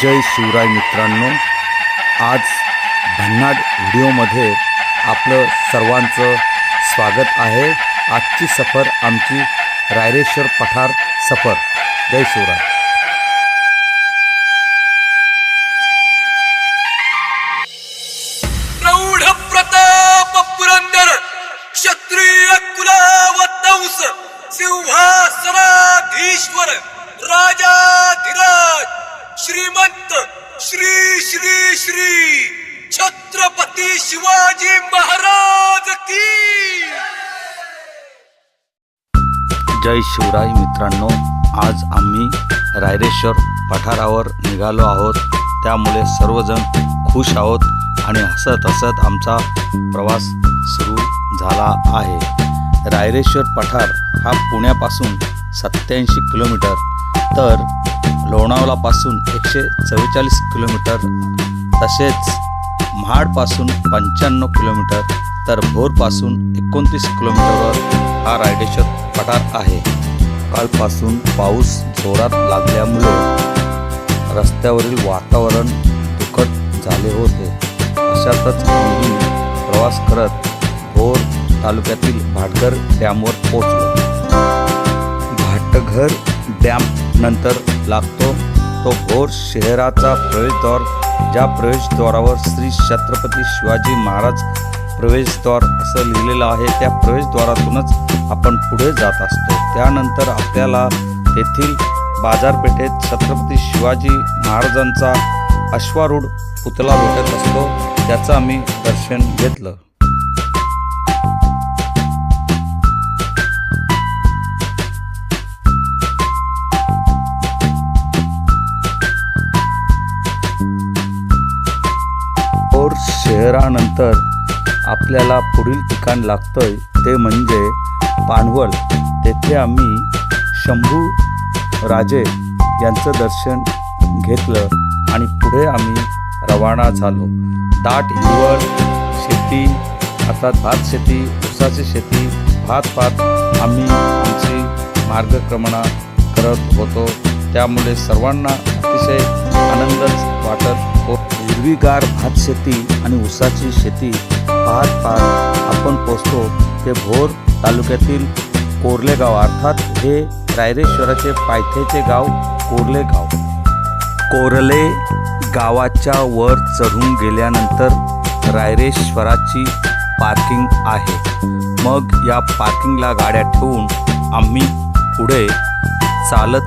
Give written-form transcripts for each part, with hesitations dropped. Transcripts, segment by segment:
जय शिवराय मित्रांनो, आज भन्नाट व्हिडिओमध्ये आपलं सर्वांचं स्वागत आहे। आजची सफर आमची रायरेश्वर पठार सफर। जय शिवराय। प्रौढ प्रताप पुरंदर क्षत्रिय कुलावतंस सिंहासनाधीश्वर राजाधिराज श्रीमंत श्री श्री श्री छत्रपती शिवाजी महाराज की जय शिवराय मित्रांनो, आज आम्ही रायरेश्वर पठारावर निघालो आहोत। त्यामुळे सर्वजण खुश आहोत आणि हसत हसत आमचा प्रवास सुरू झाला आहे। रायरेश्वर पठार हा पुण्यापासून 87 किलोमीटर तर लोणावळापासून 144 किलोमीटर तसेच महाडपासून 95 किलोमीटर तर भोरपासून 29 किलोमीटरवर हा रायरेश्वर पठार आहे। कालपासून पाऊस जोरात लागल्यामुळे रस्त्यावरील वातावरण दुःखद झाले होते। अशातच आम्ही प्रवास करत भोर तालुक्यातील भाटघर डॅमवर पोहोचलो। भाटघर डॅम नंतर लागतो तो भोर शहराचा प्रवेशद्वार, ज्या प्रवेशद्वारावर श्री छत्रपती शिवाजी महाराज प्रवेशद्वार असं लिहिलेलं आहे। त्या प्रवेशद्वारातूनच आपण पुढे जात असतो। त्यानंतर आपल्याला तेथील बाजारपेठेत छत्रपती शिवाजी महाराजांचा अश्वारूढ पुतळा भेटत असतो, त्याचं आम्ही दर्शन घेतलं। भोर शहरानंतर आपल्याला पुढील ठिकाण लागतंय ते म्हणजे पानवल। तेथे आम्ही शंभू राजे यांचं दर्शन घेतलं आणि पुढे आम्ही रवाना झालो। दाट हिरवळ शेती अर्थात भात शेती, ऊसाची शेती, भात आम्ही आमची मार्गक्रमणा करत होतो। त्यामुळे सर्वांना अतिशय आनंदच वाटत होता। हिरवीगार भात शेती आणि ऊसाची शेती पाहत आपण पोचतो ते भोर तालुक्यातील कोरले गाव, अर्थात हे रायरेश्वराचे पायथ्याचे गाव कोरले गाव। कोरले गावाच्या वर चढून गेल्यानंतर रायरेश्वराची पार्किंग आहे। मग या पार्किंगला गाड्या ठेवून आम्ही पुढे चालत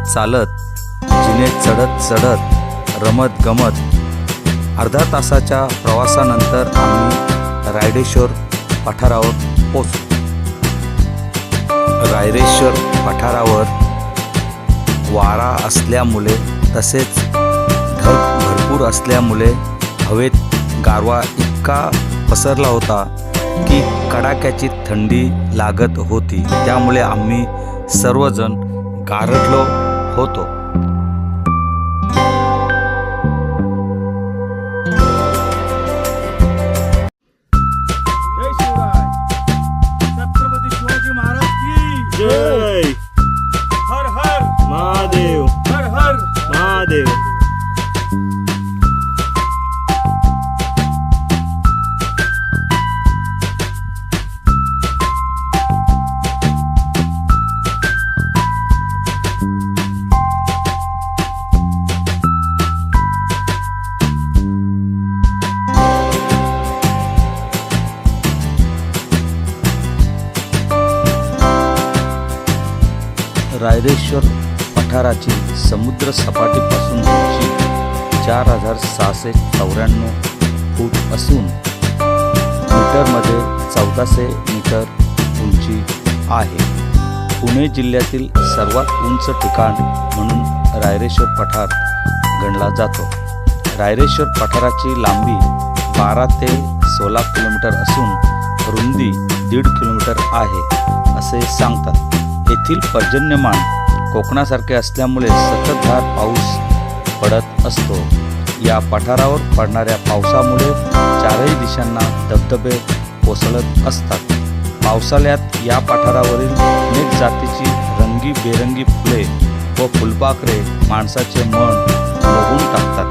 जिने चढत रमत गमत अर्धा तासाच्या प्रवासानंतर आम्ही रायरेश्वर पठारावर पोहोचलो। रायरेश्वर पठारावर वारा असल्यामुळे तसेच ढग भरपूर असल्यामुळे हवेत गारवा इतका पसरला होता की कडाक्याची थंडी लागत होती। त्यामुळे आम्ही सर्वजण गारठलो होतो। जय हर हर महादेव, हर हर महादेव। रायरेश्वर पठाराची समुद्र सपाटीपासून उंची 4694 फूट असून मीटरमध्ये 1400 मीटर उंची आहे। पुणे जिल्ह्यातील सर्वात उंच ठिकाण म्हणून रायरेश्वर पठार गणला जातो। रायरेश्वर पठाराची लांबी 12 ते 16 किलोमीटर असून रुंदी 1.5 किलोमीटर आहे असे सांगतात। येथील पर्जन्यमान कोकणासारखे असल्यामुळे संततधार पाऊस पडत असतो। या पठारावर पडणाऱ्या पावसामुळे चारही दिशांना धबधबे कोसळत असतात। पावसाळ्यात या पठारावरील अनेक जातीची रंगीबेरंगी फुले व फुलपाखरे माणसाचे मन मोहून टाकतात।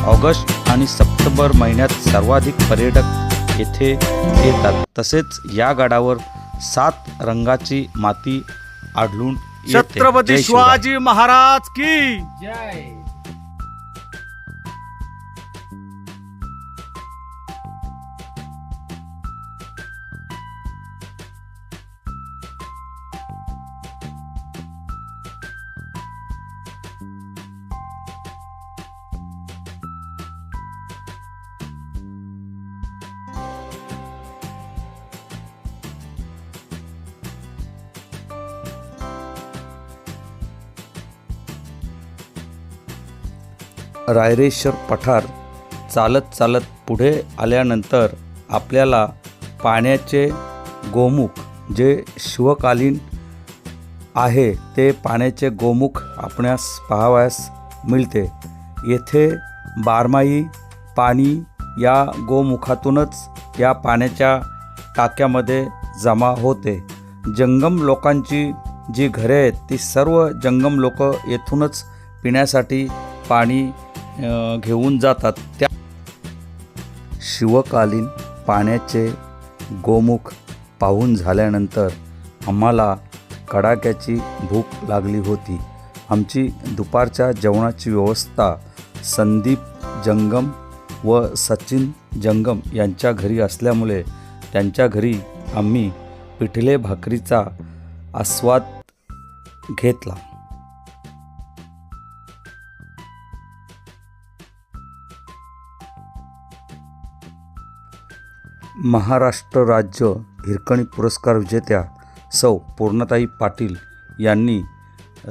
ऑगस्ट आणि सप्टेंबर महिन्यात सर्वाधिक पर्यटक येथे येतात. तसेच या गडावर 7 रंगाची माती आढळून येते. छत्रपती जय शिवराय. शिवाजी महाराज की रायरेश्वर पठार चालत चालत पुढे आल्यानंतर आपल्याला पाण्याचे गोमुख जे शिवकालीन आहे ते पाण्याचे गोमुख आपणास पाहावयास मिळते. येथे बारमाही पाणी या गोमुखातूनच या पाण्याच्या टाक्यामध्ये जमा होते. जंगम लोकांची जी घरे आहेत ती सर्व जंगम लोक येथूनच पिण्यासाठी पाणी घेऊन जातात. त्या शिवकालीन पाण्याचे गोमुख पाहून झाल्यानंतर आम्हाला कडाक्याची भूक लागली होती. आमची दुपारच्या जेवणाची व्यवस्था संदीप जंगम व सचिन जंगम यांच्या घरी असल्यामुळे त्यांच्या घरी आम्ही पिठले भाकरीचा आस्वाद घेतला. महाराष्ट्र राज्य हिरकणी पुरस्कार विजेत्या सौ पूर्णताई पाटील यांनी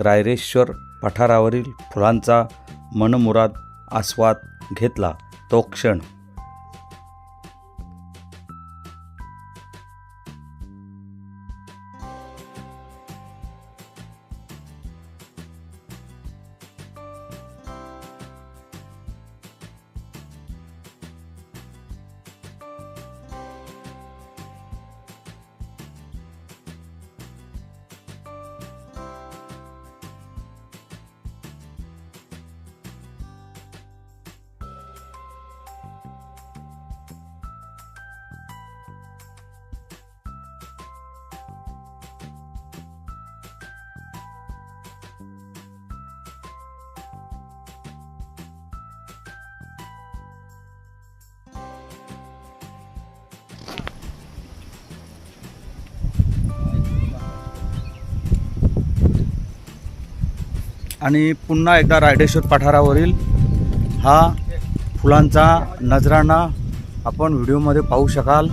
रायरेश्वर पठारावरील फुलांचा मनमुराद आस्वाद घेतला. तो क्षण आणि पुन्हा एकदा रायरेश्वर पठारावरील हा फुलांचा नजराणा आपण व्हिडिओमध्ये पाहू शकाल.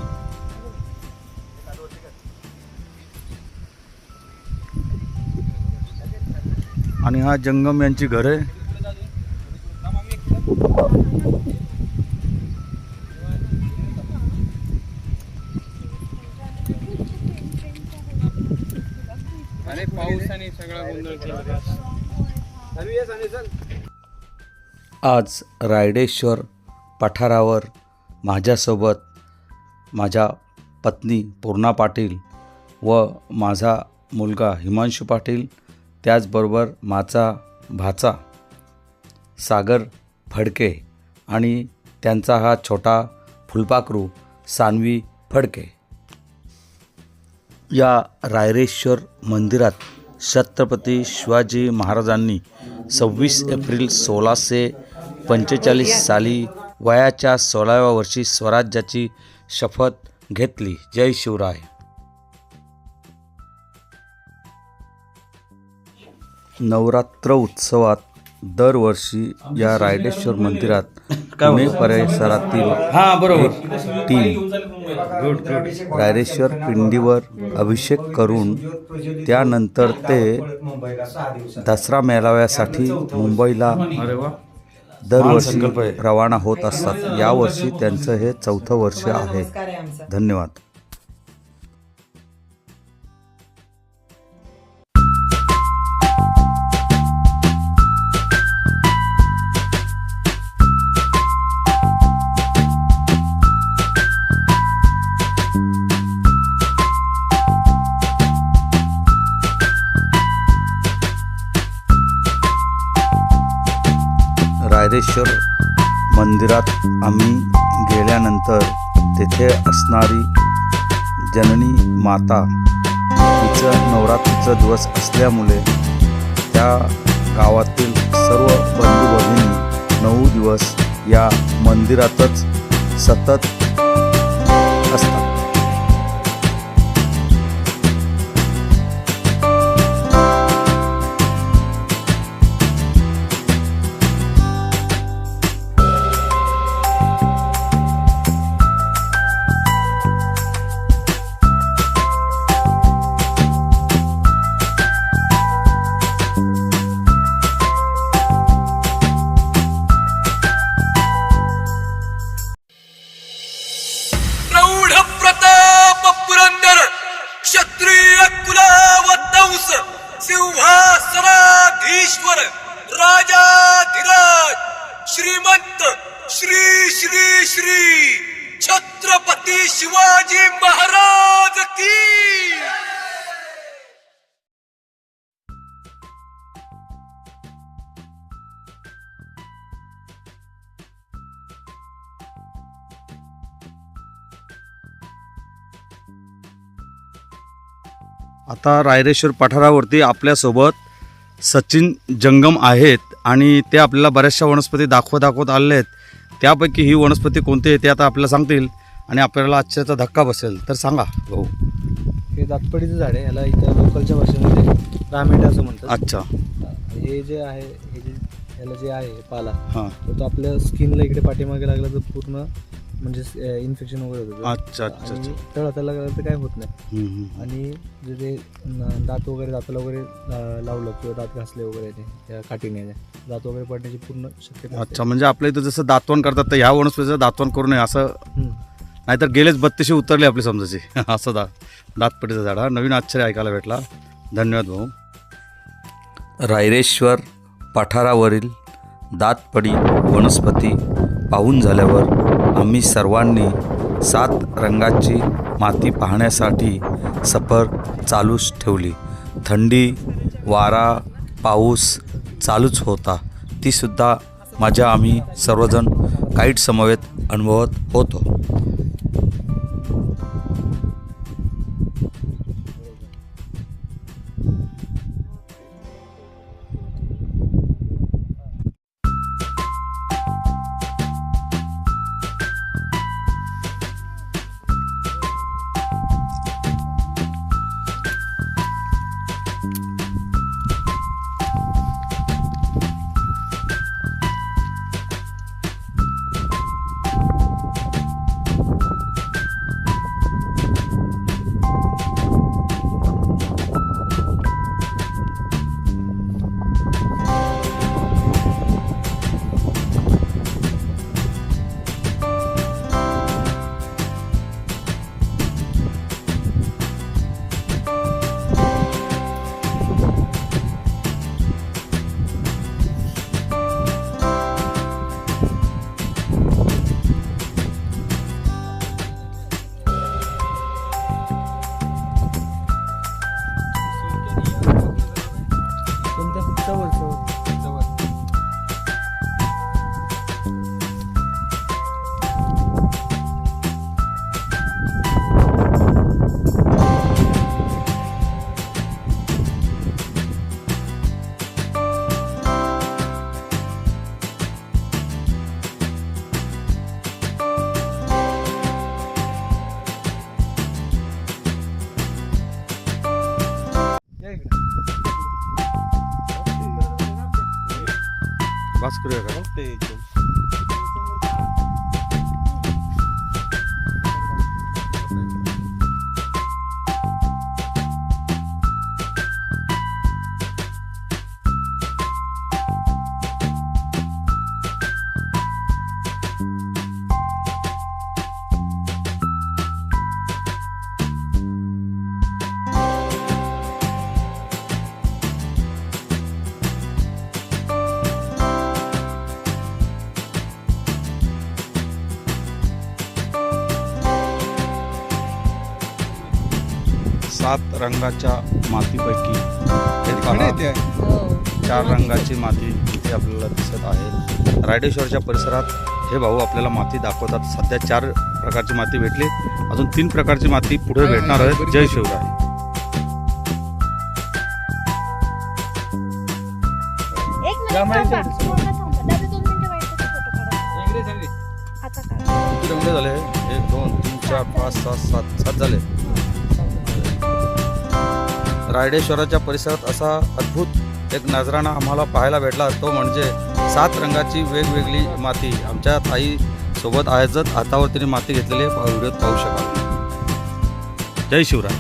आणि हा जंगम यांची घर आहे. आज रायरेश्वर पठारावर माझ्यासोबत माझ्या पत्नी पूर्णा पाटील व माझा मुलगा हिमांशू पाटील, त्याचबरोबर माझा भाचा सागर फडके आणि त्यांचा हा छोटा फुलपाखरू सान्वी फडके. या रायरेश्वर मंदिरात छत्रपती शिवाजी महाराजांनी 26 एप्रिल 1645 साली वयाच्या 16व्या वर्षी स्वराज्याची शपथ घेतली. जय शिवराय. नवरात्र उत्सवात दरवर्षी या रायरेश्वर मंदिरात पुणे परिसरातील एक टीम रायरेश्वर पिंडीवर अभिषेक करून त्यानंतर ते दसरा मेळाव्यासाठी मुंबईला दरवर्षी रवाना होत असतात. यावर्षी त्यांचं हे 4थं वर्ष आहे. धन्यवाद. रायरेश्वर मंदिरात आम्ही गेल्यानंतर तेथे असणारी जननी माता तिचं नवरात्रीचा दिवस असल्यामुळे त्या गावातील सर्व बंधू भगिनी 9 दिवस या मंदिरातच सतत असतात. प्रौढ प्रताप पुरंदर क्षत्रिय कुलावतंस सिंहासनाधीश्वर राजाधिराज श्रीमंत श्री श्री श्री छत्रपती शिवाजी महाराज की आता रायरेश्वर पठारावरती आपल्यासोबत सचिन जंगम आहेत आणि ते आपल्याला बऱ्याचशा वनस्पती दाखवत आलेले आहेत. त्यापैकी ही वनस्पती कोणती आहे ते आता आपल्याला सांगतील आणि आपल्याला आश्चर्याचा धक्का बसेल. तर सांगा भाऊ. हे दातपडीचं झाड आहे. याला इथं लोकलच्या भाषेमध्ये रामेटा असं म्हणतात. अच्छा. हे जे आहे याला जे आहे पाला हां. तर तो आपल्या स्किनला इकडे पाठीमागे लागला तर पूर्ण म्हणजे इन्फेक्शन वगैरे होतं. अच्छा अच्छा आणि अच्छा. तळहाताला लागलं तर काय होत नाही. आणि आणि जे ते दात वगैरे दाताला वगैरे लावलं किंवा दात घासले वगैरे ते त्या काठीने दात वगैरे पडण्याची पूर्ण शक्यता असते. अच्छा, म्हणजे आपल्या इथं जसं दातवण करतात तर ह्या वनस्पतीचं दातवण करू नये असं, हम्म. नाहीतर गेलेच 32 उतरले आपली समजायची. असं दातपडीचं झाड. हा नवीन आश्चर्य ऐकायला भेटला. धन्यवाद भाऊ. रायरेश्वर पठारावरील दातपडी वनस्पती पाहून झाल्यावर आम्ही सर्वांनी 7 रंगाची माती पाहण्यासाठी सफर चालूच ठेवली. थंडी, वारा, पाऊस चालूच होता. तीसुद्धा मजा आम्ही सर्वजण काईट समवेत अनुभवत होतो. बस करूया का? सात रंगाच्या मातीपैकी हे पहा, 4 रंगाची माती इथे आपल्याला दिसत आहे. रायडेश्वरच्या परिसरात हे भाऊ आपल्याला माती दाखवतात. सध्या 4 प्रकारची माती भेटली, अजून 3 प्रकारची माती पुढे भेटणार आहे. जय शिवराय. एक मिनिट थांबा. पूर्ण थांबा. दादा 2 मिनिटं वाईट फोटो काढा. आता काढा. किती रंगले झाले? 1 2 3 4 5 6 7 झाले. रायडेश्वराच्या परिसरात असा अद्भुत एक नजराणा आम्हाला पाहायला भेटला. तो म्हणजे 7 रंगाची वेगवेगळी माती. आमच्या ताई सोबत आयोजक हातावर तिने माती घेतलेली व्हिडिओत पाहू शकाल. जय शिवराय.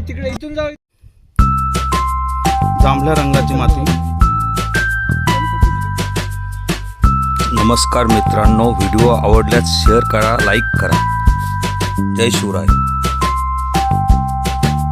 तिकडे इथून जाऊ. जांभळ्या रंगाची माती. नमस्कार मित्रांनो, व्हिडिओ आवडल्यास शेअर करा, लाईक करा. जय शिवराय.